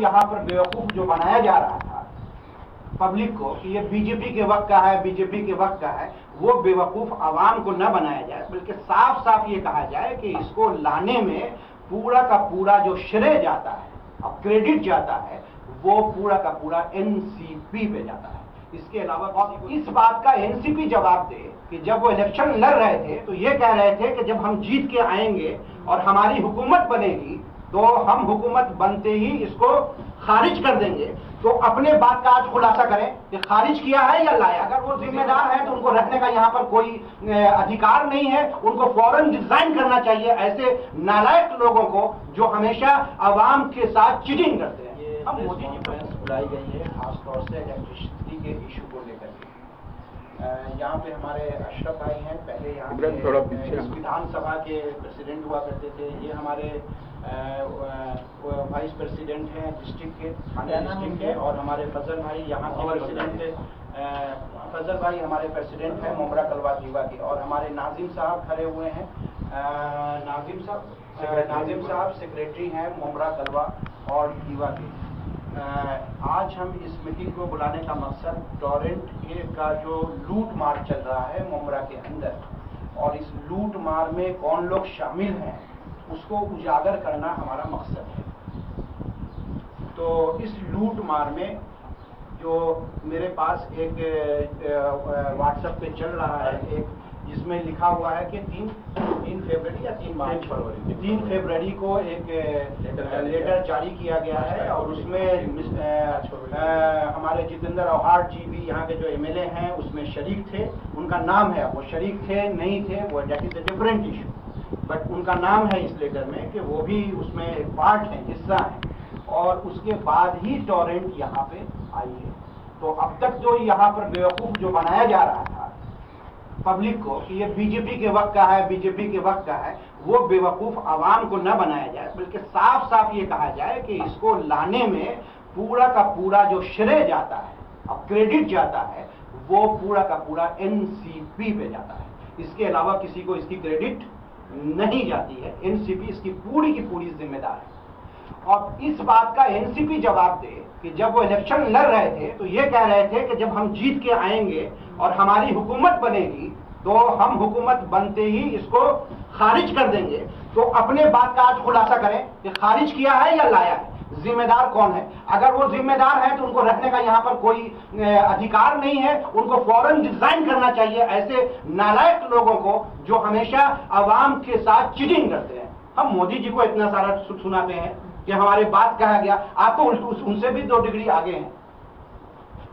यहाँ पर बेवकूफ जो बनाया जा रहा था पब्लिक को कि ये बीजेपी के वक्त का है, बीजेपी के वक्त का है, वो बेवकूफ आवाम को न बनाया जाए, बल्कि साफ साफ ये कहा जाए कि इसको लाने में पूरा का पूरा जो श्रेय जाता है और क्रेडिट जाता है वो पूरा का पूरा एनसीपी पे जाता है। इसके अलावा इस बात का एनसीपी जवाब दे कि जब वो इलेक्शन लड़ रहे थे तो ये कह रहे थे कि जब हम जीत के आएंगे और हमारी हुकूमत बनेगी तो हम हुकूमत बनते ही इसको खारिज कर देंगे। तो अपने बात का आज खुलासा करें कि खारिज किया है या लाया। अगर वो जिम्मेदार है तो उनको रखने का यहाँ पर कोई अधिकार नहीं है, उनको फौरन रिजाइन करना चाहिए ऐसे नालायक लोगों को जो हमेशा आवाम के साथ चीटिंग करते हैं। अब मोदी जी को बुलाई गई है खासतौर से इलेक्ट्रिसिटी के इशू को लेकर के। यहाँ पे हमारे अशरफ भाई हैं, पहले यहाँ विधानसभा के प्रेसिडेंट हुआ करते थे, ये हमारे वाइस प्रेसिडेंट हैं डिस्ट्रिक्ट के, थाने डिस्ट्रिक्ट के, और हमारे फजल भाई यहाँ के प्रेसिडेंट, फजल भाई हमारे प्रेसिडेंट हैं मुमरा कलवा दीवा के, और हमारे नाजिम साहब खड़े हुए हैं, नाजिम साहब सेक्रेटरी हैं मुमरा कलवा और दीवा के। आज हम इस मीटिंग को बुलाने का मकसद टोरेंट का जो लूट मार चल रहा है मुमरा के अंदर, और इस लूट मार में कौन लोग शामिल हैं उसको उजागर करना हमारा मकसद है। तो इस लूट मार में जो मेरे पास एक व्हाट्सएप पे चल रहा है, एक जिसमें लिखा हुआ है कि 3 फरवरी या 3 फरवरी को एक लेटर जारी किया गया है, और उसमें हमारे जितेंद्र औहाड़ जी भी यहाँ के जो एमएलए हैं उसमें शरीक थे। उनका नाम है, वो शरीक थे नहीं थे वो that is a different issue, but उनका नाम है इस लेटर में कि वो भी उसमें एक पार्ट है, हिस्सा है, और उसके बाद ही टोरेंट यहाँ पे आई है। तो अब तक जो यहाँ पर बेवकूफ जो बनाया जा रहा था पब्लिक को कि ये बीजेपी के वक्त का है, बीजेपी के वक्त का है, वो बेवकूफ आवाम को न बनाया जाए, बल्कि साफ साफ ये कहा जाए कि इसको लाने में पूरा का पूरा जो श्रेय जाता है और क्रेडिट जाता है वो पूरा का पूरा एनसीपी पे जाता है। इसके अलावा किसी को इसकी क्रेडिट नहीं जाती है, एनसीपी इसकी पूरी की पूरी जिम्मेदार है। और इस बात का एनसीपी जवाब दे कि जब वो इलेक्शन लड़ रहे थे तो ये कह रहे थे कि जब हम जीत के आएंगे और हमारी हुकूमत बनेगी तो हम हुकूमत बनते ही इसको खारिज कर देंगे। तो अपने बात का आज खुलासा करें कि खारिज किया है या लाया है, जिम्मेदार कौन है। अगर वो जिम्मेदार है तो उनको रखने का यहाँ पर कोई अधिकार नहीं है, उनको फौरन रिजाइन करना चाहिए ऐसे नालायक लोगों को जो हमेशा आवाम के साथ चीटिंग करते हैं। हम मोदी जी को इतना सारा सुनाते हैं कि हमारी बात कहा गया, आप तो उनसे भी 2 डिग्री आगे हैं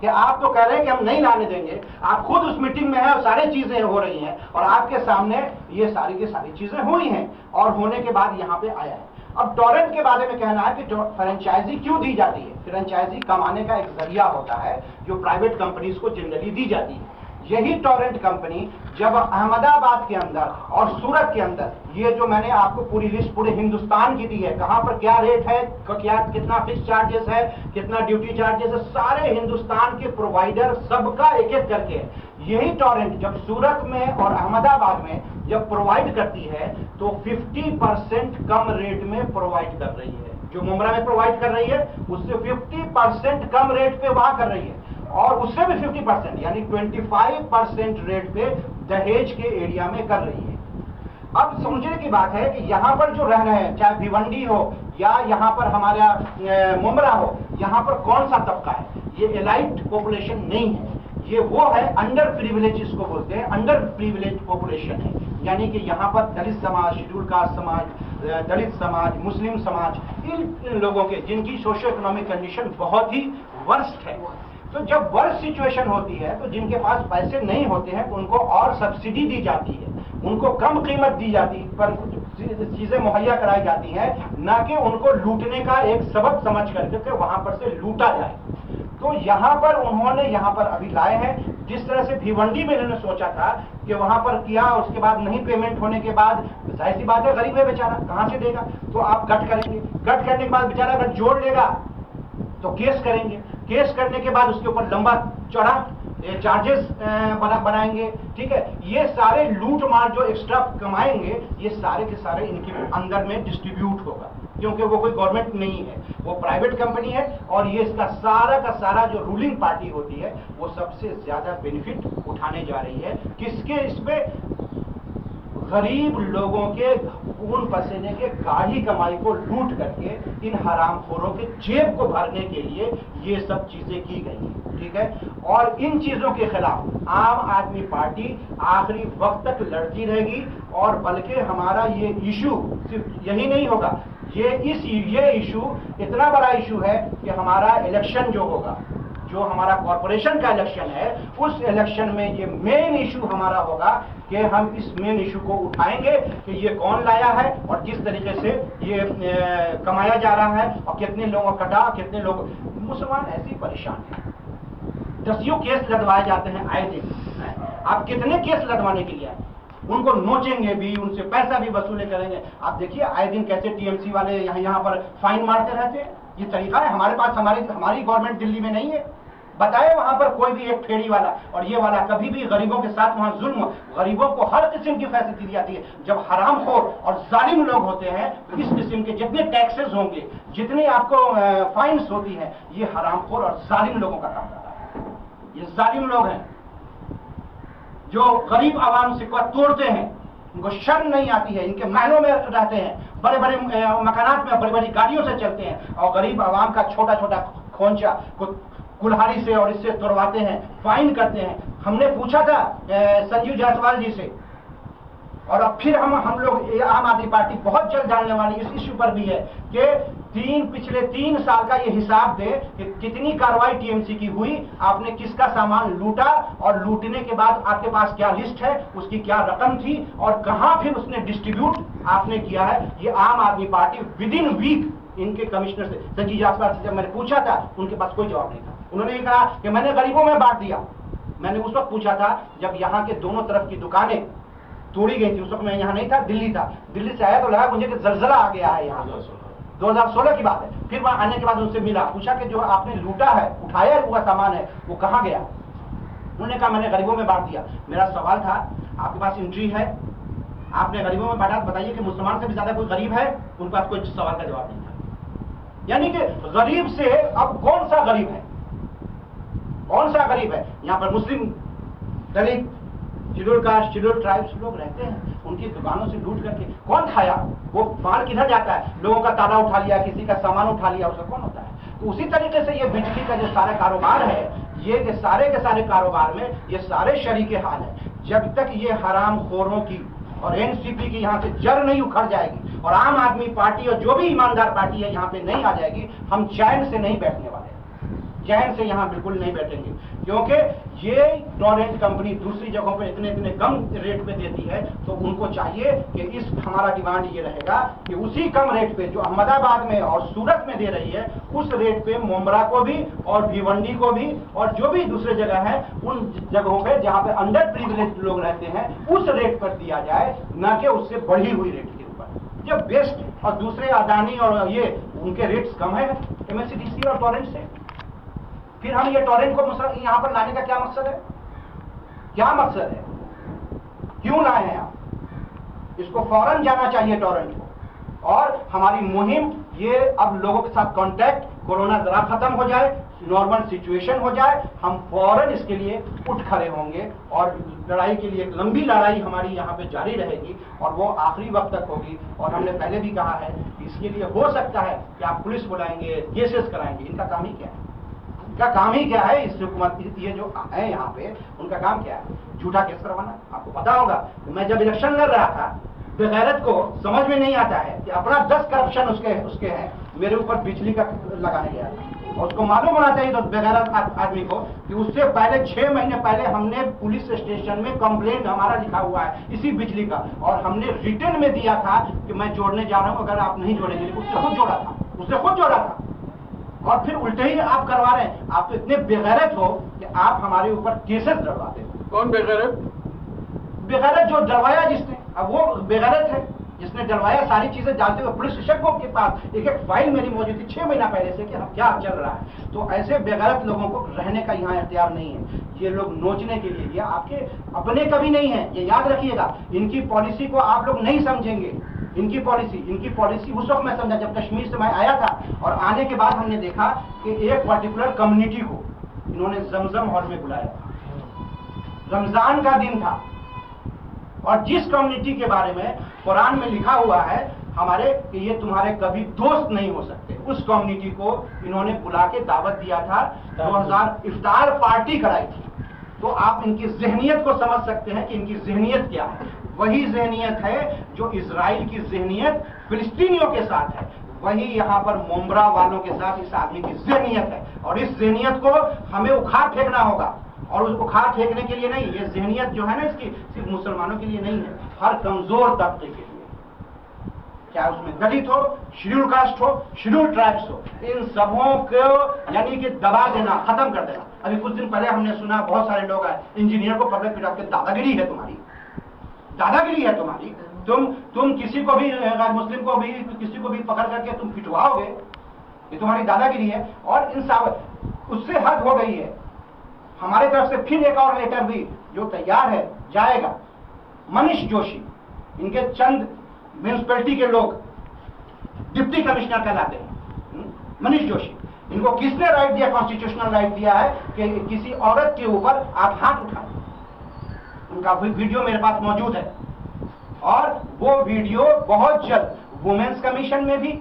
कि आप तो कह रहे हैं कि हम नहीं लाने देंगे। आप खुद उस मीटिंग में हैं और सारी चीजें हो रही हैं और आपके सामने ये सारी की सारी चीजें हुई हैं और होने के बाद यहाँ पे आया है। अब टोरेंट के बारे में कहना है कि फ्रेंचाइजी क्यों दी जाती है। फ्रेंचाइजी कमाने का एक जरिया होता है जो प्राइवेट कंपनीज को जनरली दी जाती है। यही टोरेंट कंपनी जब अहमदाबाद के अंदर और सूरत के अंदर, ये जो मैंने आपको पूरी लिस्ट पूरे हिंदुस्तान की दी है, कहां पर क्या रेट है, क्या कितना फिक्स चार्जेस है, कितना ड्यूटी चार्जेस है, सारे हिंदुस्तान के प्रोवाइडर सबका एक एक करके यही टोरेंट जब सूरत में और अहमदाबाद में जब प्रोवाइड करती है तो 50% कम रेट में प्रोवाइड कर रही है। जो मुमरा में प्रोवाइड कर रही है उससे 50% कम रेट पे वहां कर रही है, और उससे भी 50% यानी 25% रेट पे दहेज के एरिया में कर रही है। अब समझने की बात है कि यहाँ पर जो रह रहे हैं, चाहे भिवंडी हो या यहाँ पर हमारा मुमरा हो, यहाँ पर कौन सा तबका है, ये एलाइट पॉपुलेशन नहीं है, ये वो है अंडर प्रिविलेज, इसको बोलते हैं अंडर प्रिविलेज पॉपुलेशन है। यानी कि यहाँ पर दलित समाज, शेड्यूल कास्ट समाज, दलित समाज, मुस्लिम समाज, इन लोगों के जिनकी सोशियो इकोनॉमिक कंडीशन बहुत ही वर्स्ट है। तो जब वर्स्ट सिचुएशन होती है तो जिनके पास पैसे नहीं होते हैं उनको और सब्सिडी दी जाती है, उनको कम कीमत दी जाती पर चीजें मुहैया कराई जाती हैं, ना कि उनको लूटने का एक सबक समझ करके वहां पर से लूटा जाए। तो यहाँ पर उन्होंने यहाँ पर अभी लाए हैं, जिस तरह से भिवंडी में इन्होंने सोचा था कि वहां पर किया, उसके बाद नहीं पेमेंट होने के बाद जाहिर सी बात है गरीब है बेचारा, कहां से देगा, तो आप कट करेंगे, कट करने के बाद बेचारा अगर जोड़ लेगा तो केस करेंगे, केस करने के बाद उसके ऊपर लंबा चौड़ा चार्जेस बनाएंगे, ठीक है। ये सारे लूट मार जो एक्स्ट्रा कमाएंगे ये सारे के सारे इनके अंदर में डिस्ट्रीब्यूट होगा। क्योंकि वो कोई गवर्नमेंट नहीं है, वो प्राइवेट कंपनी है और ये इसका सारा का सारा जो रूलिंग पार्टी होती है वो सबसे ज्यादा बेनिफिट उठाने जा रही है। किसके? इसमें गरीब लोगों के खून पसीने के गाढ़ी कमाई को लूट करके इन हरामखोरों के जेब को भरने के लिए ये सब चीजें की गई हैं, ठीक है। और इन चीजों के खिलाफ आम आदमी पार्टी आखिरी वक्त तक लड़ती रहेगी और बल्कि हमारा ये इशू सिर्फ यही नहीं होगा, ये इशू इतना बड़ा इशू है कि हमारा इलेक्शन जो होगा, जो हमारा कॉरपोरेशन का इलेक्शन है, उस इलेक्शन में ये मेन इशू हमारा होगा कि हम इस मेन इशू को उठाएंगे कि ये कौन लाया है और किस तरीके से ये कमाया जा रहा है और कितने लोगों को कटा, कितने लोग। मुसलमान ऐसे ही परेशान हैं, दसियों केस लदवाए जाते हैं आए दिन। आप कितने केस लदवाने के लिए आए? उनको नोचेंगे भी, उनसे पैसा भी वसूले करेंगे। आप देखिए आए दिन कैसे टीएमसी वाले यहाँ पर फाइन मारते रहते हैं। ये तरीका है हमारे पास, हमारी गवर्नमेंट दिल्ली में नहीं है। बताए वहां पर कोई भी एक फेरी वाला और ये वाला कभी भी गरीबों के साथ वहां जुल्म, गरीबों को हर किस्म की फैसिलिटी दी जाती है। जब हरामखोर और जालिम लोग होते हैं तो इस किस्म के जितने टैक्सेस होंगे, जितनी आपको फाइन्स होती है, ये हरामखोर और जालिम लोगों का काम होता है। ये जालिम लोग हैं जो गरीब आवाम से तोड़ते हैं, उनको शर्म नहीं आती है, इनके महलों में रहते हैं, बड़े बड़े मकानात में बड़ी बड़ी गाड़ियों से चलते हैं और गरीब आवाम का छोटा छोटा खोंचा को कुल्हाड़ी से और इससे तोड़वाते हैं, फाइन करते हैं। हमने पूछा था संजीव जायसवाल जी से, और अब फिर हम लोग आम आदमी पार्टी बहुत जल्द डालने वाली इस इश्यू पर भी है कि पिछले 3 साल का ये हिसाब दे कि कितनी कार्रवाई टीएमसी की हुई, आपने किसका सामान लूटा और लूटने के बाद आपके पास क्या लिस्ट है, उसकी क्या रकम थी और कहां फिर उसने डिस्ट्रीब्यूट आपने किया है। ये आम आदमी पार्टी विद इन वीक इनके कमिश्नर से, संजीव जायसवाल से जब मैंने पूछा था, उनके पास कोई जवाब नहीं था। उन्होंने कहा कि मैंने गरीबों में बांट दिया। मैंने उस वक्त पूछा था जब यहाँ के दोनों तरफ की दुकानें तोड़ी गई थी, उस वक्त मैं यहाँ नहीं था, दिल्ली था। दिल्ली से आया तो लगा मुझे कि जलजला आ गया है यहाँ। 2016 की बात है। फिर वहां आने के बाद उनसे मिला, पूछा कि जो आपने लूटा है, उठाया हुआ सामान है, वो कहाँ गया? उन्होंने कहा मैंने गरीबों में बांट दिया। मेरा सवाल था आपके पास एंट्री है, आपने गरीबों में बांटा, बताइए कि मुसलमान से भी ज्यादा कोई गरीब है? उनके पास कोई सवाल का जवाब नहीं था। यानी कि गरीब से अब कौन सा गरीब है, कौन सा गरीब है? यहाँ पर मुस्लिम, दलित, शेड्यूल कास्ट, शेड्यूल ट्राइब्स लोग रहते हैं, उनकी दुकानों से लूट करके कौन खाया? वो माल किधर जाता है? लोगों का ताला उठा लिया, किसी का सामान उठा लिया, उसका कौन होता है? तो उसी तरीके से ये बिजली का जो सारा कारोबार है, ये के सारे कारोबार में ये सारे शरीके हाल है। जब तक ये हरामखोरों की और एनसीपी की यहाँ से जड़ नहीं उखड़ जाएगी और आम आदमी पार्टी और जो भी ईमानदार पार्टी है यहाँ पे नहीं आ जाएगी, हम चैन से नहीं बैठने वाले, चैन से यहाँ बिल्कुल नहीं बैठेंगे। क्योंकि ये टोरेंट कंपनी दूसरी जगहों पे इतने कम रेट पे देती है, तो उनको चाहिए कि इस हमारा डिमांड ये रहेगा कि उसी कम रेट पे जो अहमदाबाद में और सूरत में दे रही है, उस रेट पे मुंब्रा को भी और भिवंडी को भी और जो भी दूसरे जगह है, उन जगहों पे जहाँ पे अंडर प्रिविलेज लोग रहते हैं, उस रेट पर दिया जाए, न कि उससे बढ़ी हुई रेट के ऊपर। ये बेस्ट है। और दूसरे अदानी और ये उनके रेट्स कम है एमएससीडीसी और टोरेंट से। फिर हम ये टोरेंट को यहाँ पर लाने का क्या मकसद है? क्या मकसद है? क्यों लाए हैं आप? इसको फौरन जाना चाहिए टोरेंट को। और हमारी मुहिम ये अब लोगों के साथ कांटेक्ट, कोरोना जरा खत्म हो जाए, नॉर्मल सिचुएशन हो जाए, हम फौरन इसके लिए उठ खड़े होंगे और लड़ाई के लिए एक लंबी लड़ाई हमारी यहाँ पे जारी रहेगी और वो आखिरी वक्त तक होगी। और हमने पहले भी कहा है कि इसके लिए हो सकता है कि आप पुलिस बुलाएंगे, केसेस कराएंगे। इनका काम ही क्या है? इनका काम ही क्या है? इस हुकूमत ये जो है यहाँ पे, उनका काम क्या है? झूठा केस करवाना। आपको पता होगा कि मैं जब इलेक्शन लड़ रहा था, बेगैरत को समझ में नहीं आता है कि अपना 10 करप्शन उसके हैं, मेरे ऊपर बिजली का लगाने गया था। और उसको मालूम होना चाहिए तो बेगैरत आदमी को कि उससे पहले 6 महीने पहले हमने पुलिस स्टेशन में कंप्लेंट हमारा लिखा हुआ है इसी बिजली का, और हमने रिटर्न में दिया था कि मैं जोड़ने जा रहा हूं, अगर आप नहीं जोड़ेंगे। उससे खुद जोड़ा था और फिर उल्टे ही आप करवा रहे हैं। आप तो इतने बेगैरत हो कि आप हमारे ऊपर केसेस डरवाते हो। कौन बेगैरत? बेगैरत जो डरवाया जिसने, अब वो बेगैरत है जिसने डरवाया। सारी चीजें जानते हुए पुलिस विशेषज्ञों के पास एक फाइल मेरी मौजूद थी 6 महीना पहले से कि हम क्या चल रहा है। तो ऐसे बेगैरत लोगों को रहने का यहाँ इख्तियार नहीं है। ये लोग नोचने के लिए, ये आपके अपने कभी नहीं है, ये याद रखिएगा। इनकी पॉलिसी को आप लोग नहीं समझेंगे, इनकी पॉलिसी उस वक्त मैं समझा जब कश्मीर से मैं आया था, और आने के बाद हमने देखा कि एक पर्टिकुलर कम्युनिटी को इन्होंने जमजम हॉल में बुलाया था। रमजान का दिन था, और जिस कम्युनिटी के बारे में कुरान में लिखा हुआ है हमारे कि ये तुम्हारे कभी दोस्त नहीं हो सकते, उस कम्युनिटी को इन्होंने बुला के दावत दिया था। 2000 इफ्तार पार्टी कराई थी। तो आप इनकी ज़हनियत को समझ सकते हैं कि इनकी ज़हनियत क्या है। वही ज़हनियत है जो इजराइल की ज़हनियत फिलिस्तीनियों के साथ है, वही यहाँ पर मुंब्रा वालों के साथ इस आदमी की ज़हनियत है। और इस ज़हनियत को हमें उखाड़ फेंकना होगा, और उस उखाड़ फेंकने के लिए नहीं, ये ज़हनियत जो है ना इसकी सिर्फ मुसलमानों के लिए नहीं है, हर कमजोर तबके के लिए, चाहे उसमें दलित हो, शेड्यूल कास्ट हो, शेड्यूल ट्राइब्स हो, इन सबों को यानी कि दबा देना, खत्म कर देना। अभी कुछ दिन पहले हमने सुना बहुत सारे लोग आए, इंजीनियर को पकड़ पिटा के दादागिरी है तुम्हारी, दादागिरी है तुम्हारी, तुम किसी को भी गैर मुस्लिम को भी किसी को भी पकड़ करके तुम पिटवाओगे, ये तुम्हारी दादागिरी है। और इन सब उससे हद हो गई है। हमारे तरफ से फिर एक और लेटर भी जो तैयार है जाएगा। मनीष जोशी, इनके चंद म्यूनिसिपैलिटी के लोग डिप्टी कमिश्नर कहलाते हैं, मनीष जोशी, इनको किसने राइट दिया, कॉन्स्टिट्यूशनल राइट दिया है कि किसी औरत के ऊपर आप हाथ उठाएं? उनका वीडियो मेरे पास मौजूद है, और वो वीडियो बहुत जल्द वुमेन्स कमीशन में भी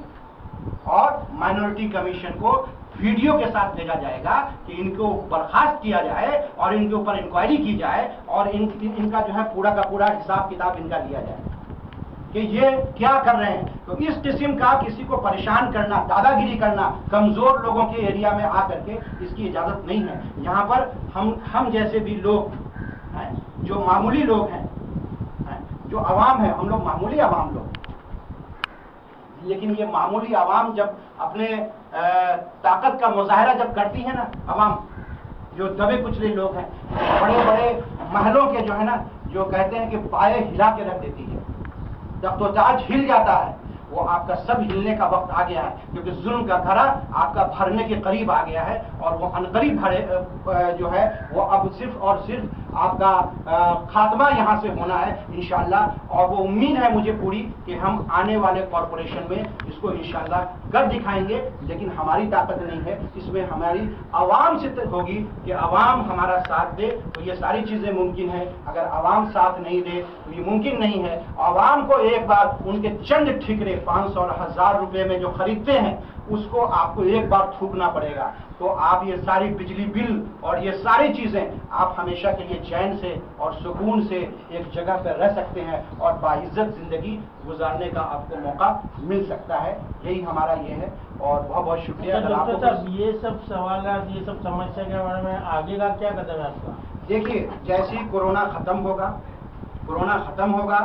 और माइनॉरिटी कमीशन को वीडियो के साथ भेजा जाएगा कि इनको बर्खास्त किया जाए और इनके ऊपर इंक्वायरी की जाए, और इनका जो है पूरा का पूरा हिसाब किताब इनका लिया जाए कि ये क्या कर रहे हैं। तो इस किस्म का किसी को परेशान करना, दादागिरी करना कमजोर लोगों के एरिया में आकर के, इसकी इजाजत नहीं है। यहाँ पर हम जैसे भी लोग हैं, जो मामूली लोग हैं, जो आवाम है, हम लोग मामूली आवाम लोग, लेकिन ये मामूली आवाम जब अपने ताकत का मुजाहरा जब करती है ना, आवाम जो दबे कुचले लोग हैं, बड़े बड़े महलों के जो है ना, जो कहते हैं कि पाए हिला के रख देती है, जब तो ताज हिल जाता है, वो आपका सब हिलने का वक्त आ गया है, क्योंकि जुल्म का घड़ा आपका भरने के करीब आ गया है, और वो अनकरीब भरे जो है वो अब सिर्फ और सिर्फ आपका खात्मा यहाँ से होना है इंशाअल्लाह। और वो उम्मीद है मुझे पूरी कि हम आने वाले कॉरपोरेशन में इसको इंशाअल्लाह कर दिखाएंगे, लेकिन हमारी ताकत नहीं है, इसमें हमारी आवाम से होगी कि आवाम हमारा साथ दे तो ये सारी चीजें मुमकिन है। अगर आवाम साथ नहीं दे तो ये मुमकिन नहीं है। आवाम को एक बार उनके चंद ठिकरे 500 और 1000 रुपए में जो खरीदते हैं उसको आपको एक बार थूकना पड़ेगा, तो आप ये सारी बिजली बिल और ये सारी चीजें आप हमेशा के लिए चैन से और सुकून से एक जगह पर रह सकते हैं और बाइज्जत जिंदगी गुजारने का आपको मौका मिल सकता है। यही हमारा ये है, और बहुत बहुत शुक्रिया। डॉक्टर साहब, ये सब सवाल, ये सब समस्या के बारे में आगे का क्या कदम है आपका? देखिए, जैसे ही कोरोना खत्म होगा,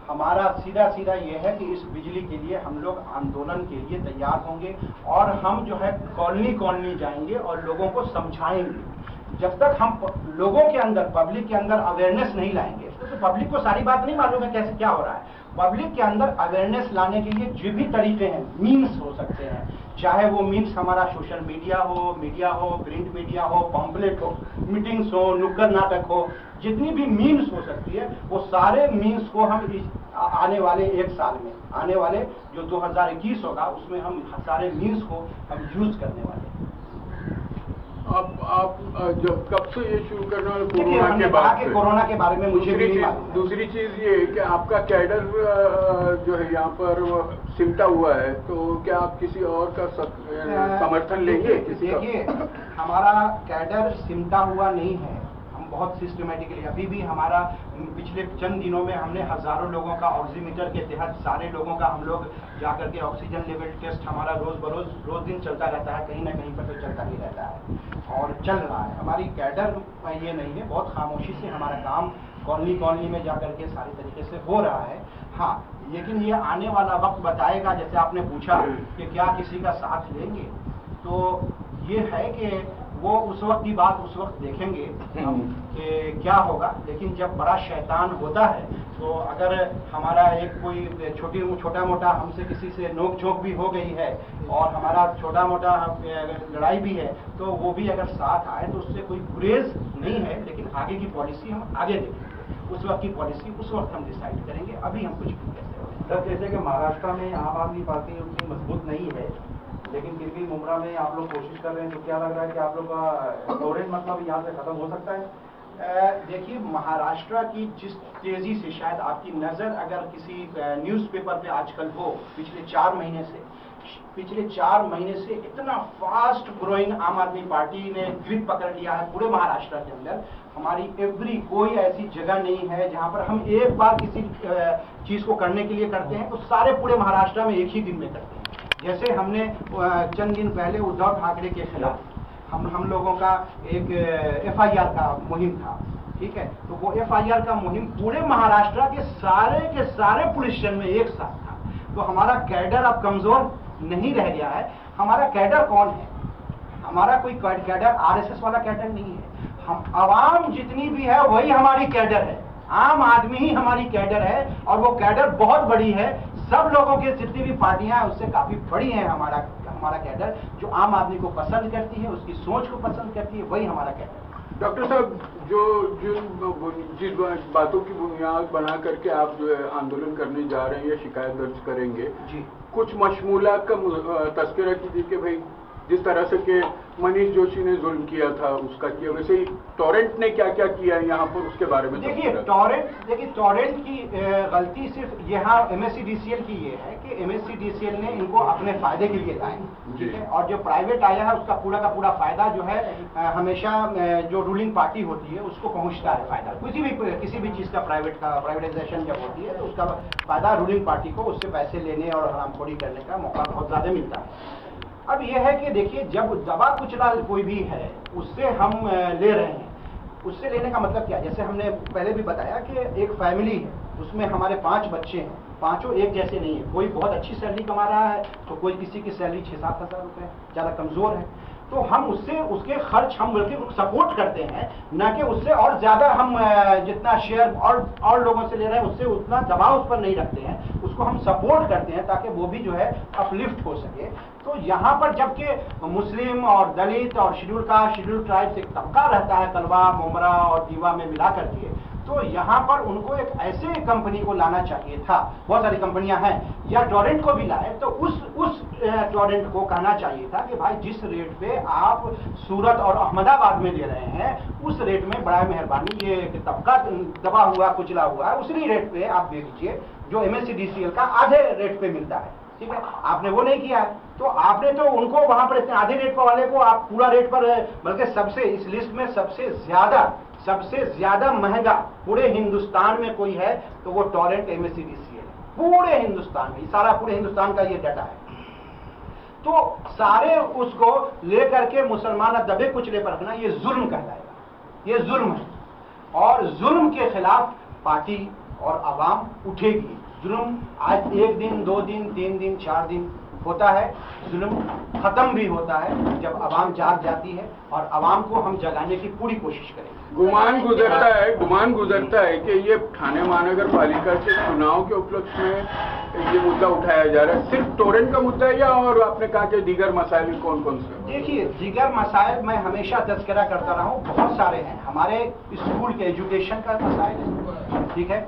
हमारा सीधा ये है कि इस बिजली के लिए हम लोग आंदोलन के लिए तैयार होंगे, और हम जो है कॉलोनी जाएंगे और लोगों को समझाएंगे। जब तक हम लोगों के अंदर, पब्लिक के अंदर अवेयरनेस नहीं लाएंगे, तो पब्लिक को सारी बात नहीं मालूम है कैसे क्या हो रहा है। पब्लिक के अंदर अवेयरनेस लाने के लिए जो भी तरीके हैं, मीम्स हो सकते हैं, चाहे वो मीम्स हमारा सोशल मीडिया हो, प्रिंट मीडिया हो, पम्पलेट हो, मीटिंग्स हो, नुक्कड़ नाटक हो, जितनी भी मीम्स हो सकती है, वो सारे मीम्स को हम आने वाले एक साल में, आने वाले जो 2021 होगा, उसमें हम सारे मीम्स को हम यूज करने वाले हैं। आप जब कब से ये शुरू करने वाले कोरोना के बारे में मुझे भी नहीं मालूम। दूसरी चीज ये कि आपका कैडर जो है यहाँ पर सिमटा हुआ है, तो क्या आप किसी और का समर्थन लेंगे? देखिए, हमारा कैडर सिमटा हुआ नहीं है, हम बहुत सिस्टमेटिकली, अभी भी हमारा पिछले चंद दिनों में हमने हजारों लोगों का ऑक्सीमीटर के तहत सारे लोगों का हम लोग जाकर के ऑक्सीजन लेवल टेस्ट हमारा रोज दिन चलता रहता है, कहीं ना कहीं पर तो चलता ही रहता है और चल रहा है। हमारी कैडर ये नहीं है, बहुत खामोशी से हमारा काम कॉलोनी में जाकर के सारी तरीके से हो रहा है। हाँ, लेकिन ये आने वाला वक्त बताएगा। जैसे आपने पूछा कि क्या किसी का साथ लेंगे, तो ये है कि वो उस वक्त की बात उस वक्त देखेंगे हम कि क्या होगा। लेकिन जब बड़ा शैतान होता है, तो अगर हमारा एक कोई छोटा मोटा हमसे किसी से नोक झोंक भी हो गई है और हमारा छोटा मोटा लड़ाई भी है, तो वो भी अगर साथ आए तो उससे कोई गुरेज नहीं है। लेकिन आगे की पॉलिसी हम आगे देखेंगे, उस वक्त की पॉलिसी उस वक्त हम डिसाइड करेंगे, अभी हम कुछ भी कैसे सर, जैसे कि महाराष्ट्र में आम आदमी पार्टी उतनी मजबूत नहीं है, लेकिन फिर भी मुमरा में आप लोग कोशिश कर रहे हैं, तो क्या लग रहा है कि आप लोग का टोरेंट मतलब यहाँ से खत्म हो सकता है? देखिए, महाराष्ट्र की जिस तेजी से, शायद आपकी नजर अगर किसी न्यूज़पेपर पे आजकल हो, पिछले 4 महीने से इतना फास्ट ग्रोइंग आम आदमी पार्टी ने ग्रिप पकड़ लिया है पूरे महाराष्ट्र के अंदर। हमारी कोई ऐसी जगह नहीं है जहां पर हम एक बार किसी चीज को करने के लिए करते हैं तो सारे पूरे महाराष्ट्र में एक ही दिन में करते हैं। जैसे हमने चंद दिन पहले उद्धव ठाकरे के खिलाफ हम लोगों का एक FIR का मुहिम था, ठीक है, तो वो FIR का मुहिम पूरे महाराष्ट्र के सारे पुलिस स्टेशन में एक साथ था। तो हमारा कैडर अब कमजोर नहीं रह गया है। हमारा कैडर कौन है? हमारा कोई कैडर RSS वाला कैडर नहीं है। हम आवाम जितनी भी है वही हमारी कैडर है, आम आदमी ही हमारी कैडर है, और वो कैडर बहुत बड़ी है। सब लोगों की जितनी भी पार्टियां हैं उससे काफी बड़ी है हमारा कैडर, जो आम आदमी को पसंद करती है, उसकी सोच को पसंद करती है, वही हमारा कैडर। डॉक्टर साहब, जिस बातों की बुनियाद बना करके आप जो है आंदोलन करने जा रहे हैं या शिकायत दर्ज करेंगे जी, कुछ मशमूला का तस्करा कीजिए कि भाई जिस तरह से कि मनीष जोशी ने जुल्म किया था उसका किया, वैसे ही टोरेंट ने क्या क्या किया है यहाँ पर, उसके बारे में देखिए टोरेंट की गलती सिर्फ यहाँ MSCDCL की ये है कि MSCDCL ने इनको अपने फायदे के लिए लाए, ठीक है, और जो प्राइवेट आया है उसका पूरा का पूरा फायदा जो है हमेशा जो रूलिंग पार्टी होती है उसको पहुंचता है फायदा। किसी भी चीज का प्राइवेटाइजेशन जब होती है तो उसका फायदा रूलिंग पार्टी को उससे पैसे लेने और हरामखोरी करने का मौका बहुत ज्यादा मिलता है। अब यह है कि देखिए, जब दबा कुचला कोई भी है उससे हम ले रहे हैं, उससे लेने का मतलब क्या है? जैसे हमने पहले भी बताया कि एक फैमिली है, उसमें हमारे 5 बच्चे हैं, पांचों एक जैसे नहीं है। कोई बहुत अच्छी सैलरी कमा रहा है तो कोई किसी की सैलरी 6-7 हज़ार रुपए, ज्यादा कमजोर है, तो हम उसके खर्च हम बल्कि सपोर्ट करते हैं, न कि उससे और ज्यादा हम जितना शेयर और लोगों से ले रहे हैं उससे उतना दबाव उस पर नहीं रखते हैं, उसको हम सपोर्ट करते हैं ताकि वो भी जो है अपलिफ्ट हो सके। तो यहाँ पर जबकि मुस्लिम और दलित और शेड्यूल ट्राइब्स एक तबका रहता है कलवा, मुमरा और दीवा में मिला करके, तो यहाँ पर उनको एक ऐसे कंपनी को लाना चाहिए था, बहुत सारी कंपनियां हैं, या टोरेंट को भी लाए तो उस टोरेंट को कहना चाहिए था कि भाई जिस रेट पे आप सूरत और अहमदाबाद में दे रहे हैं उस रेट में बड़ा मेहरबानी ये तबका दबा हुआ कुचला हुआ है उसी रेट पे आप दे दीजिए जो MSCDCL का आधे रेट पे मिलता है, ठीक है। आपने वो नहीं किया है, तो आपने तो उनको वहां पर इतने आधे रेट पर वाले को आप पूरा रेट पर, बल्कि सबसे इस लिस्ट में सबसे ज्यादा महंगा पूरे हिंदुस्तान में कोई है तो वो टोरेंट MSCDCL है, पूरे हिंदुस्तान में, सारा पूरे हिंदुस्तान का ये डाटा है। तो सारे उसको लेकर के मुसलमान दबे कुचले पर रखना ये जुल्म कहलाएगा, ये जुल्म है, और जुल्म के खिलाफ पार्टी और आवाम उठेगी। जुल्म आज 1 दिन 2 दिन 3 दिन 4 दिन होता है, जुल्म खत्म भी होता है जब आवाम जाग जाती है, और आवाम को हम जगाने की पूरी कोशिश करेंगे। गुमान गुजरता है कि ये ठाणे महानगर पालिका के चुनाव के उपलक्ष्य में ये मुद्दा उठाया जा रहा है। सिर्फ टोरेंट का मुद्दा है या और आपने कहा कि दीगर मसाइल कौन कौन से? देखिए, दीगर मसाइल मैं हमेशा तज़किरा करता रहा हूँ, बहुत सारे हैं। हमारे स्कूल के एजुकेशन का मसाइल है, ठीक है,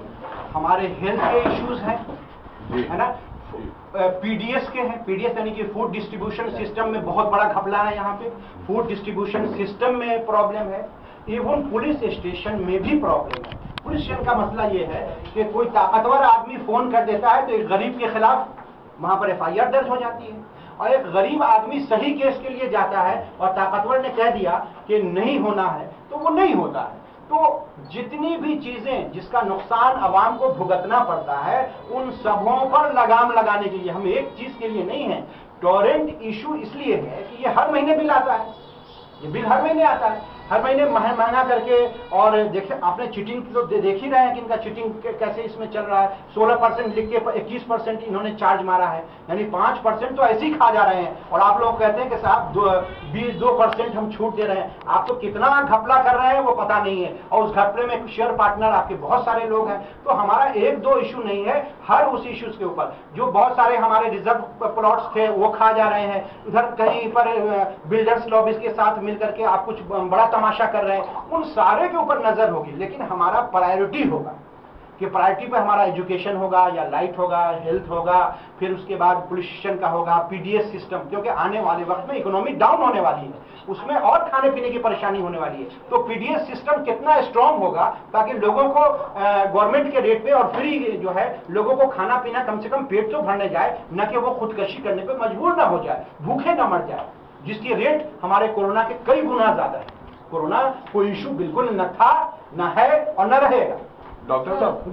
हमारे हेल्थ के इश्यूज हैं, है ना, PDS के हैं, PDS यानी कि फूड डिस्ट्रीब्यूशन सिस्टम में बहुत बड़ा घपला है, यहाँ पे फूड डिस्ट्रीब्यूशन सिस्टम में प्रॉब्लम है, इवन पुलिस स्टेशन में भी प्रॉब्लम है। पुलिस स्टेशन का मसला ये है कि कोई ताकतवर आदमी फोन कर देता है तो एक गरीब के खिलाफ वहां पर FIR दर्ज हो जाती है, और एक गरीब आदमी सही केस के लिए जाता है और ताकतवर ने कह दिया कि नहीं होना है तो वो नहीं होता है। तो जितनी भी चीजें जिसका नुकसान आवाम को भुगतना पड़ता है उन सबों पर लगाम लगाने के लिए, हम एक चीज के लिए नहीं है। टोरेंट इशू इसलिए है कि ये हर महीने बिल आता है, ये बिल हर महीने आता है, हर महीने महंगा करके, और देखिए आपने चीटिंग तो देख ही रहे हैं कि इनका चीटिंग कैसे इसमें चल रहा है। 16% लिख के 21% इन्होंने चार्ज मारा है, यानी 5% तो ऐसे ही खा जा रहे हैं, और आप लोग कहते हैं कि साहब 2% हम छूट दे रहे हैं। आप तो कितना घपला कर रहे हैं वो पता नहीं है, और उस घपले में शेयर पार्टनर आपके बहुत सारे लोग हैं। तो हमारा 1-2 इशू नहीं है, हर उस इश्यूज के ऊपर जो बहुत सारे हमारे रिजर्व प्लॉट्स थे वो खा जा रहे हैं, उधर कहीं पर बिल्डर्स लॉबीज के साथ मिलकर के आप कुछ बड़ा तमाशा कर रहे हैं, उन सारे के ऊपर नजर होगी, लेकिन हमारा प्रायोरिटी होगा कि प्रायोरिटी पे हमारा एजुकेशन होगा या लाइट होगा, हेल्थ होगा, फिर उसके बाद पुलिस स्टेशन का होगा, पीडीएस सिस्टम, क्योंकि आने वाले वक्त में इकोनॉमी डाउन होने वाली है, उसमें और खाने पीने की परेशानी होने वाली है। तो पीडीएस सिस्टम कितना स्ट्रांग होगा ताकि लोगों को गवर्नमेंट के रेट पे और फ्री जो है लोगों को खाना पीना, कम से कम पेट तो भरने जाए, न कि वो खुदकशी करने पे मजबूर ना हो जाए, भूखे ना मर जाए, जिसकी रेट हमारे कोरोना के कई गुना ज्यादा है। कोरोना कोई इशू बिल्कुल न था, न है और न रहेगा। डॉक्टर साहब,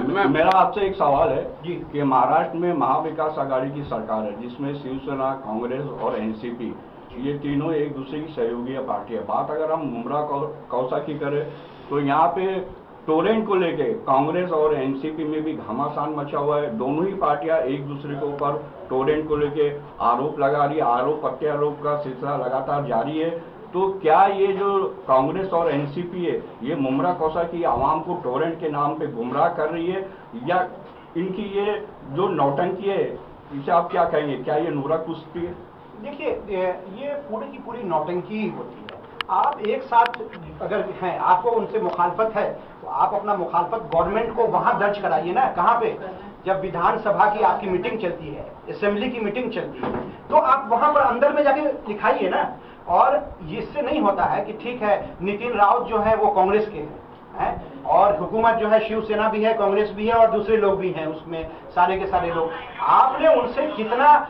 मैं मेरा आपसे एक सवाल है जी। कि महाराष्ट्र में महाविकास आघाड़ी की सरकार है जिसमें शिवसेना, कांग्रेस और एनसीपी, ये तीनों एक दूसरे की सहयोगी पार्टी है। बात अगर हम मुमरा कौसा की करें तो यहाँ पे टोरेंट को लेके कांग्रेस और एनसीपी में भी घमासान मचा हुआ है। दोनों ही पार्टियां एक दूसरे के ऊपर टोरेंट को लेके आरोप लगा रही है, आरोप प्रत्यारोप का सिलसिला लगातार जारी है। तो क्या ये जो कांग्रेस और एनसीपी है, ये मुमरा कौसा की आवाम को टोरेंट के नाम पे गुमराह कर रही है, या इनकी ये जो नौटंकी है इसे आप क्या कहेंगे? क्या ये नूरा कुश्ती है? देखिए, ये पूरी की पूरी नौटंकी ही होती है। आप एक साथ अगर हैं, आपको उनसे मुखालफत है, तो आप अपना मुखालफत गवर्नमेंट को वहां दर्ज कराइए ना। कहाँ पे? जब विधानसभा की आपकी मीटिंग चलती है, असेंबली की मीटिंग चलती है, तो आप वहां पर अंदर में जाके लिखाइए ना। और इससे नहीं होता है कि ठीक है नितिन राउत जो है वो कांग्रेस के हैं और हुकूमत जो है शिवसेना भी है, कांग्रेस भी है और दूसरे लोग भी हैं, उसमें सारे के सारे लोग। आपने उनसे कितना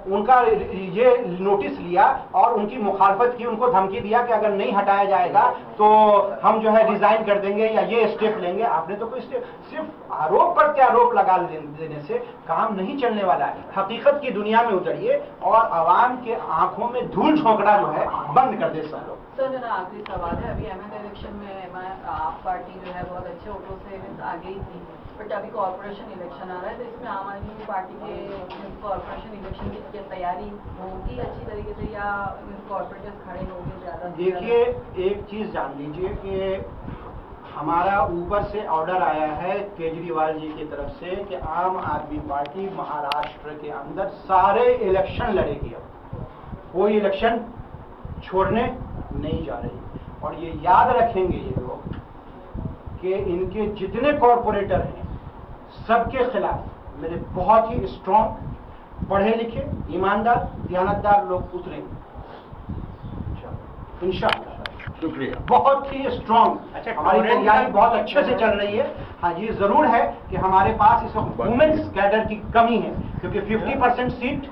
उनका ये नोटिस लिया और उनकी मुखालफत की, उनको धमकी दिया कि अगर नहीं हटाया जाएगा तो हम जो है रिजाइन कर देंगे या ये स्टेप लेंगे। आपने तो कोई स्टेप, सिर्फ आरोप प्रत्यारोप लगा देने से काम नहीं चलने वाला है। हकीकत की दुनिया में उतरिए और आवाम के आंखों में धूल झोंकना जो है बंद कर दे सब लोग। सर, मेरा आखिरी सवाल है। अभी एमएल इलेक्शन में आप पार्टी जो है बहुत अच्छे वोटों से आगे ही थी, बट अभी कॉर्पोरेशन इलेक्शन आ रहा है, तो इसमें आम आदमी पार्टी के कॉर्पोरेशन इलेक्शन की क्या तैयारी होगी अच्छी तरीके से, या कॉर्पोरेटर्स खड़े होंगे ज्यादा? देखिए, एक चीज जान लीजिए कि हमारा ऊपर से ऑर्डर आया है केजरीवाल जी की तरफ से कि आम आदमी पार्टी महाराष्ट्र के अंदर सारे इलेक्शन लड़ेगी। अब कोई इलेक्शन छोड़ने नहीं जा रही। और ये याद रखेंगे ये लोग कि इनके जितने कॉर्पोरेटर हैं सबके खिलाफ मेरे बहुत ही स्ट्रॉन्ग, पढ़े लिखे, ईमानदार, दियानतदार लोग उतरेंगे इंशाअल्लाह। शुक्रिया। बहुत ही स्ट्रॉन्ग। अच्छा, हमारी तैयारी बहुत अच्छे से चल रही है। हाँ, ये जरूर है कि हमारे पास इस वक्त वुमेन्स कैडर की कमी है, क्योंकि 50% सीट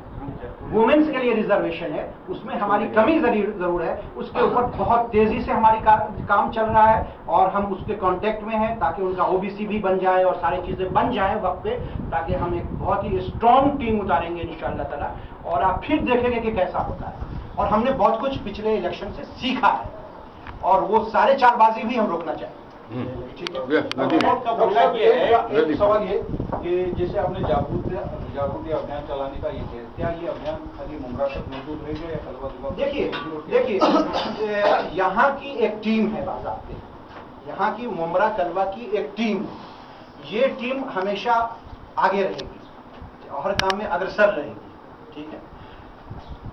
वुमेन्स के लिए रिजर्वेशन है, उसमें हमारी कमी जरूर है। उसके ऊपर बहुत तेजी से हमारी काम चल रहा है और हम उसके कांटेक्ट में हैं ताकि उनका ओबीसी भी बन जाए और सारी चीजें बन जाए वक्त पे, ताकि हम एक बहुत ही स्ट्रॉन्ग टीम उतारेंगे इंशाअल्लाह ताला। और आप फिर देखेंगे कि कैसा होता है। और हमने बहुत कुछ पिछले इलेक्शन से सीखा है और वो सारे चालबाजी भी हम रोकना चाहिए। ठीक है। का बोलना ये है, एक सवाल ये कि जैसे आपने जागरूकता अभियान चलाने का ये है, क्या ये अभियान खाली मुमरा तक महदूद रहेगा या कलवा? देखिए, यहाँ की एक टीम है बाज़ाब्ते, यहाँ की मुमरा कलवा की एक टीम, ये टीम हमेशा आगे रहेगी और हर काम में अग्रसर रहेगी। ठीक है।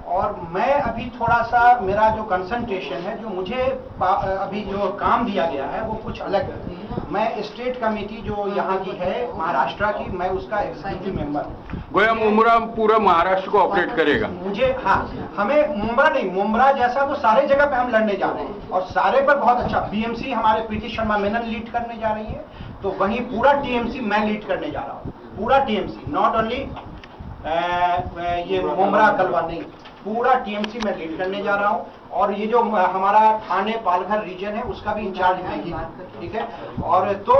और मैं अभी थोड़ा सा, मेरा जो कंसंट्रेशन है, जो मुझे अभी जो काम दिया गया है वो कुछ अलग है। मैं स्टेट कमेटी जो यहाँ की है महाराष्ट्र की, मैं उसका एग्जीक्यूटिव मेंबर हूँ। गोया मुमरा पूरा महाराष्ट्र को ऑपरेट करेगा। मुझे, हाँ, हमें मुमरा नहीं, मुमरा जैसा तो सारे जगह पे हम लड़ने जा रहे हैं और सारे पर बहुत अच्छा। बीएमसी हमारे प्रीति शर्मा मेनन लीड करने जा रही है, तो वहीं पूरा टीएमसी मैं लीड करने जा रहा हूँ। पूरा टीएमसी, नॉट ओनली ये मुमरा कलवा नहीं, पूरा टीएमसी में लीड करने जा रहा हूं। और ये जो हमारा ठाणे पालघर रीजन है उसका भी इंचार्ज मैं, ठीक है। और तो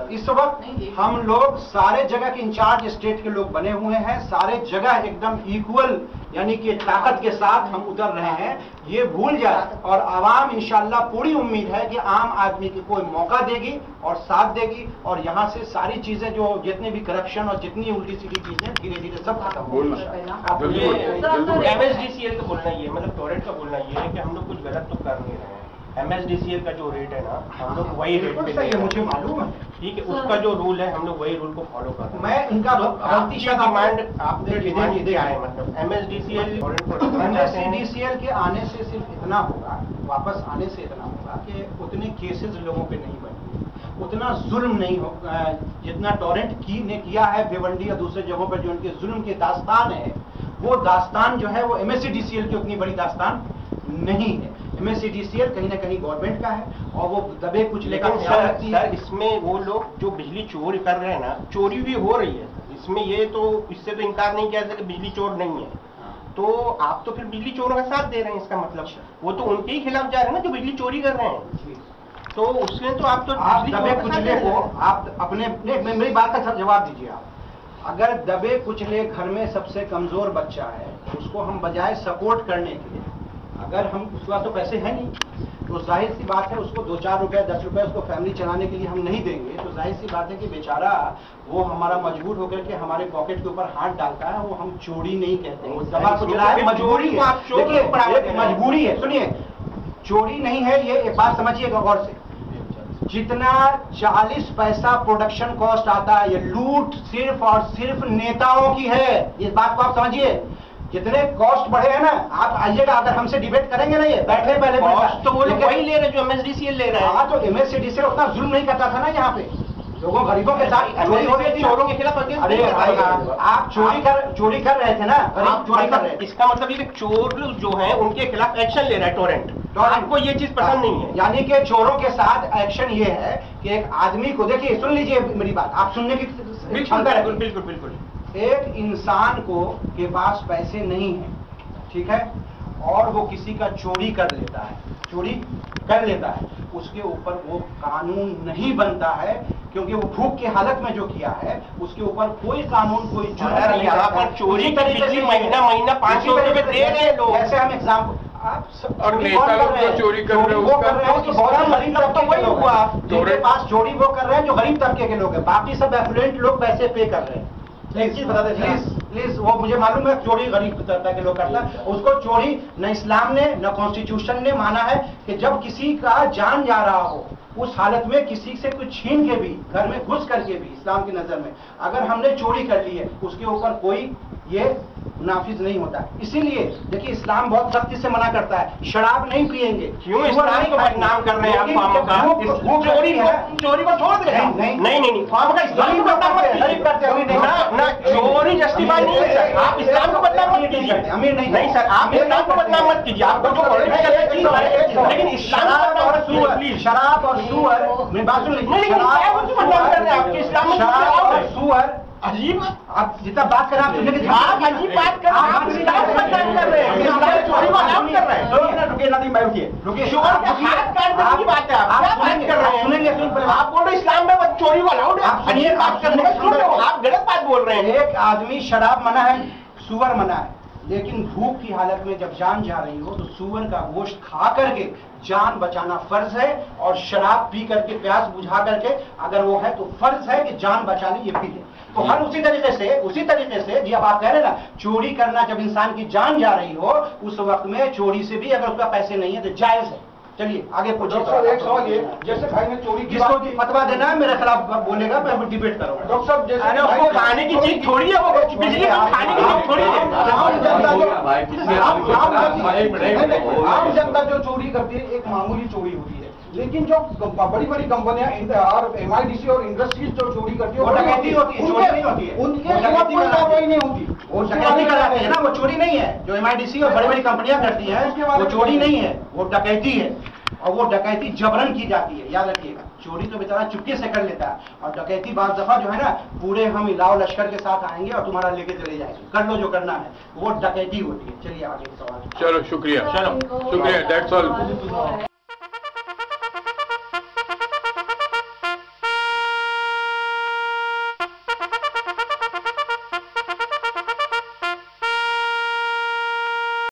इस वक्त हम लोग सारे जगह के इंचार्ज स्टेट के लोग बने हुए हैं, सारे जगह एकदम इक्वल, यानी कि ताकत के साथ हम उतर रहे हैं। ये भूल जाए और आवाम इंशाअल्लाह, पूरी उम्मीद है कि आम आदमी की कोई मौका देगी और साथ देगी और यहाँ से सारी चीजें जो जितने भी करप्शन और जितनी उल्टी सीधी चीजें धीरे धीरे सब खत्म होगी। एमएसडीसीएल का बोलना ये, मतलब टोरेंट का बोलना ये है कि हम लोग कुछ गलत तो कर नहीं रहे हैं। एमएसडीसीएल का जो रेट है ना, हम लोग वही रेट पे, सही है, मुझे मालूम है। ठीक है, उसका जो रूल है हम लोग वही रूल को फॉलो कर रहे हैं। मैं इनका आपकी डिमांड, आपने डिमांड क्या है? मतलब एमएसडीसीएल के आने से सिर्फ इतना होगा वापस आने से इतना होगा कि उतने केसेस लोगों पे नहीं बनेंगे, उतना जुल्म नहीं हो जितना टॉरेंट ने किया है भिवंडी या दूसरे जगहों पर जो उनके जुल्म की दास्तान है, वो दास्तान जो है वो MSCDCL की उतनी बड़ी दास्तान नहीं है। MSCDCL कहीं ना कहीं गवर्नमेंट का है और वो दबे कुचले का ख्याल रखती है। सर इसमें वो लोग जो बिजली चोरी कर रहे हैं ना, चोरी भी हो रही है इसमें, ये तो इससे तो इनकार नहीं किया जा सकता कि बिजली चोर नहीं है, तो आप तो फिर बिजली चोरों का साथ दे रहे हैं, इसका मतलब वो तो उनके ही खिलाफ जा रहे हैं ना जो बिजली चोरी कर रहे हैं, तो उसमें तो आप तो दबे कुचले को आप अपने मेरी बात का जवाब दीजिए। आप अगर दबे कुचले घर में सबसे कमजोर बच्चा है, उसको हम बजाय सपोर्ट करने के लिए, अगर हम उसके पास तो पैसे हैं नहीं, तो जाहिर सी बात है उसको 2-4 रुपए 10 रुपए उसको फैमिली चलाने के लिए हम नहीं देंगे, तो जाहिर सी बात है कि बेचारा वो हमारा मजबूर होकर के हमारे पॉकेट के ऊपर हाथ डालता है। वो हम चोरी नहीं कहते, वो दबा कुचला है, मजबूरी है। देखिए मजबूरी है, सुनिए, चोरी नहीं है ये, एक बात समझिएगा गौर से। जितना 40 पैसा प्रोडक्शन कॉस्ट आता है, ये लूट सिर्फ और सिर्फ नेताओं की है, इस बात को आप समझिए। जितने कॉस्ट बढ़े हैं ना, आप आइएगा, अगर हमसे डिबेट करेंगे ना, ये बैठे पहले कॉस्ट तो वो लोग वही ले रहे हैं जो MSCDCL ले रहे हैं। हाँ, तो MSCDCL उतना जुल्म नहीं करता था ना यहाँ पे, लोगों गरीबों के साथ चोरी हो रही थी, चोरों के खिलाफ। अरे आप चोरी कर रहे थे ना, गरीब चोरी कर रहे थे। इसका मतलब ये चोर जो है उनके खिलाफ एक्शन ले रहा है टोरेंट, आपको ये चीज पसंद नहीं है। यानी कि चोरों के साथ एक्शन ये है कि एक आदमी को, देखिए सुन लीजिए मेरी बात, आप सुनने की क्षमता रखिए। बिल्कुल बिल्कुल। एक इंसान को के पास पैसे नहीं है, ठीक है, और वो किसी का चोरी कर लेता है, उसके ऊपर वो कानून नहीं बनता है, क्योंकि वो भूख की हालत में जो किया है उसके ऊपर कोई कानून, कोई जुर्म नहीं। यहाँ पर चोरी तरीके महीना 500 रुपए दे रहे हैं लोग। ऐसे हम एग्जाम्पल, और नेता लोग जो चोरी कर रहे हैं जिनके पास चोरी वो कर रहे हैं जो गरीब तबके के लोग हैं, बाकी सब एफ्लुएंट लोग पैसे पे कर रहे हैं। एक चीज बता दें प्लीज, वो मुझे मालूम है चोरी गरीब तबके के लोग करता है, उसको चोरी न इस्लाम ने न कॉन्स्टिट्यूशन ने माना है कि जब किसी का जान जा रहा हो उस हालत में किसी से कुछ छीन के भी, घर में घुस करके भी, इस्लाम की नजर में अगर हमने चोरी कर ली है उसके ऊपर कोई ये नाफिज नहीं होता। इसीलिए देखिए इस्लाम बहुत सख्ती से मना करता है, शराब नहीं पिएंगे। क्यों इस्लाम को बदनाम कर रहे हैं आप? फार्म का चोरी को छोड़ दे। नहीं, फार्म का इस्लाम को बदनाम मत कीजिए ना, चोरी जस्टिफाई नहीं है सर, आप इस्लाम को बदनाम मत कीजिए। अमीर नहीं सर, आप इस्लाम को बदनाम मत कीजिए, आपको जो पॉलिटिकल चीज है, लेकिन इस्लाम शराब और सुअर में बात सुन लीजिए, बदनाम कर रहे हैं आपके इस्लाम में। शराब और सुअर अजीब, आप जितना बात कर रहे हैं, आप सुनने की आप अजीब बात कर रहे हैं, आप इस्लाम को बदनाम कर रहे हैं, इस्लाम चोरी को अलाउ कर रहे हैं। रुकिए नदीम भाई, रुकिए, चोर के हाथ काट देने की बात है, आप क्या बात कर रहे हैं? सुनेंगे, आप बोल रहे हैं इस्लाम में चोरी को अलाउड है, आप अजीब बात करने में सुन रहे हो, आप गलत बात बोल रहे हैं। एक आदमी शराब मना है, सुअर मना है, लेकिन भूख की हालत में जब जान जा रही हो तो सुअर का गोश्त खा करके जान बचाना फर्ज है, और शराब पी करके प्यास बुझा करके अगर वो है तो फर्ज है कि जान बचानी ये पी ले। तो हर उसी तरीके से जी, अब आप कह रहे हैं ना, चोरी करना जब इंसान की जान जा रही हो उस वक्त में चोरी से भी अगर उसका पैसे नहीं है तो जायज है। चलिए आगे पूछिए। डॉक्टर साहब एक सवाल ये, जैसे भाई ने चोरी की, जिसको फतवा देना है मेरे खिलाफ बोलेगा, मैं डिबेट करूंगा। डॉक्टर साहब जैसे अरे उसको खाने की चीज थोड़ी है, वो बिजली को खाने की चीज थोड़ी है। आम जनता जो चोरी करती है एक मामूली चोरी होती है, लेकिन जो बड़ी बड़ी कंपनियां और MIDC और इंडस्ट्रीज जो चोरी करती है वो डकैती होती है, चोरी नहीं होती है। उनके खिलाफ कोई कार्रवाई नहीं होती, वो डकैती कराते हैं ना, वो चोरी नहीं है। जो MIDC और बड़ी बड़ी कंपनियां करती हैं वो चोरी नहीं है, वो डकैती है, और वो डकैती जबरन की जाती है, याद रखिएगा। चोरी तो बेचारा चुपके से कर लेता है, और डकैती बार दफा जो है ना, पूरे हम इलाव लश्कर के साथ आएंगे और तुम्हारा लेके चले जाएंगे, कर लो जो करना है, वो डकैती होती है। चलिए आगे सवाल। चलो शुक्रिया, दैट्स ऑल।